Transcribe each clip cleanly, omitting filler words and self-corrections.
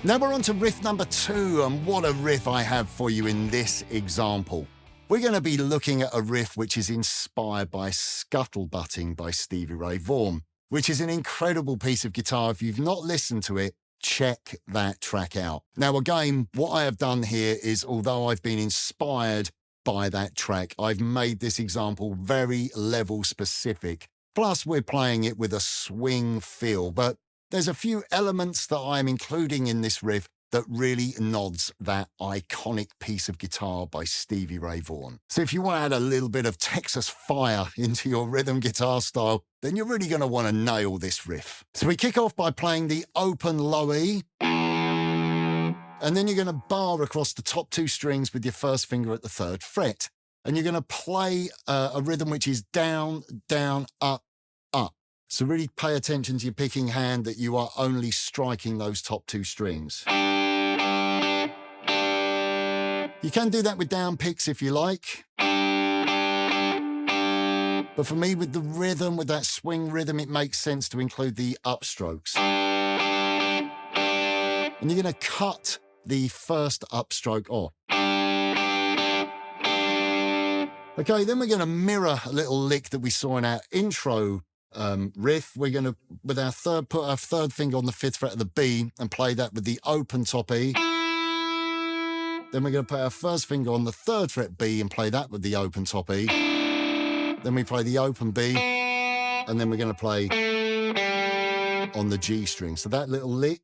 Now we're on to riff number 2, and what a riff I have for you in this example. We're going to be looking at a riff which is inspired by Scuttle Buttin by Stevie Ray Vaughan, which is an incredible piece of guitar. If you've not listened to it, check that track out. Now again, what I have done here is, although I've been inspired by that track, I've made this example very level specific. Plus we're playing it with a swing feel, but there's a few elements that I'm including in this riff that really nods that iconic piece of guitar by Stevie Ray Vaughan. So if you want to add a little bit of Texas fire into your rhythm guitar style, then you're really going to want to nail this riff. So we kick off by playing the open low E, and then you're going to bar across the top 2 strings with your first finger at the 3rd fret. And you're going to play a rhythm which is down, down, up, up. So really pay attention to your picking hand, that you are only striking those top 2 strings. You can do that with down picks if you like. But for me, with the rhythm, with that swing rhythm, it makes sense to include the upstrokes. And you're going to cut the first upstroke off. Okay, then we're going to mirror a little lick that we saw in our intro riff. We're going to, with our third, put our 3rd finger on the 5th fret of the B and play that with the open top E. Then we're going to put our 1st finger on the 3rd fret B and play that with the open top E. Then we play the open B, and then we're going to play on the G string. So that little lick.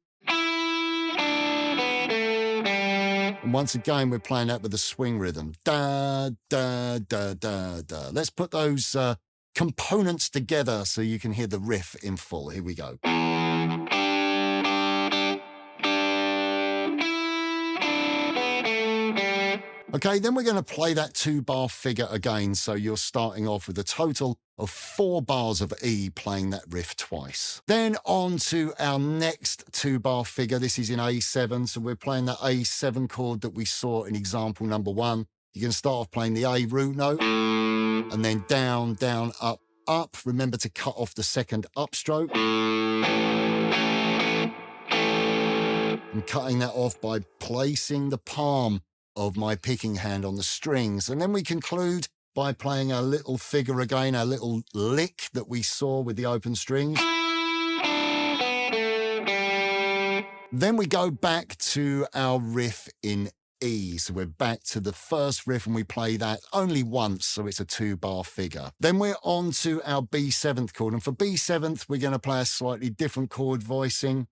And once again, we're playing that with a swing rhythm. Da, da, da, da, da. Let's put those components together so you can hear the riff in full. Here we go. Okay, then we're going to play that 2-bar figure again. So you're starting off with a total of 4 bars of E, playing that riff twice. Then on to our next 2-bar figure. This is in A7. So we're playing that A7 chord that we saw in example number 1. You can start off playing the A root note, and then down, down, up, up. Remember to cut off the 2nd upstroke. I'm cutting that off by placing the palm of my picking hand on the strings. And then we conclude by playing our little figure again, our little lick that we saw with the open strings. Then we go back to our riff in E. So we're back to the first riff, and we play that only once, so it's a 2-bar figure. Then we're on to our B7th chord, and for B7th, we're going to play a slightly different chord voicing.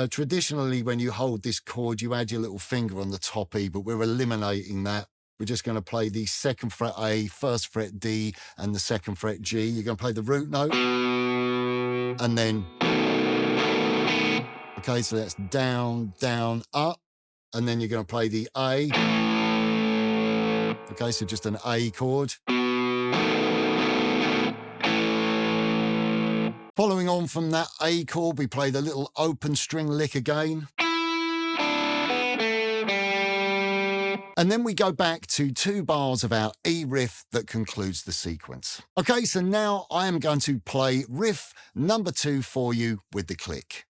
Traditionally, when you hold this chord, you add your little finger on the top E, but we're eliminating that. We're just going to play the 2nd fret A, 1st fret D, and the 2nd fret G. You're going to play the root note, and then, okay, so that's down, down, up, and then you're going to play the A. Okay, so just an A chord. Following on from that A chord, we play the little open string lick again. And then we go back to 2 bars of our E riff that concludes the sequence. Okay, so now I am going to play riff number 2 for you with the click.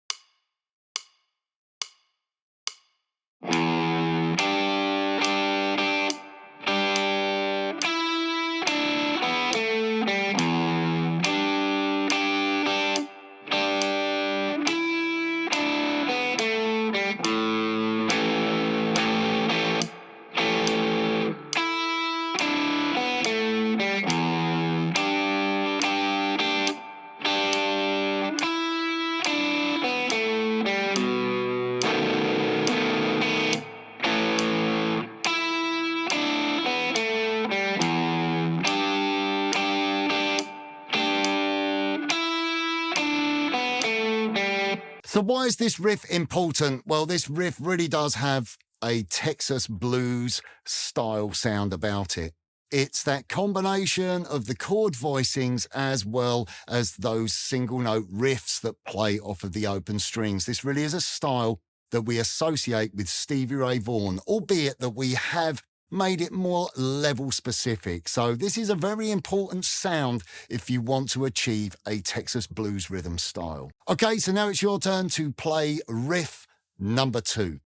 So why is this riff important? Well, this riff really does have a Texas blues style sound about it. It's that combination of the chord voicings as well as those single note riffs that play off of the open strings. This really is a style that we associate with Stevie Ray Vaughan, albeit that we have made it more level specific. So this is a very important sound if you want to achieve a Texas blues rhythm style. Okay, so now it's your turn to play riff Number 2.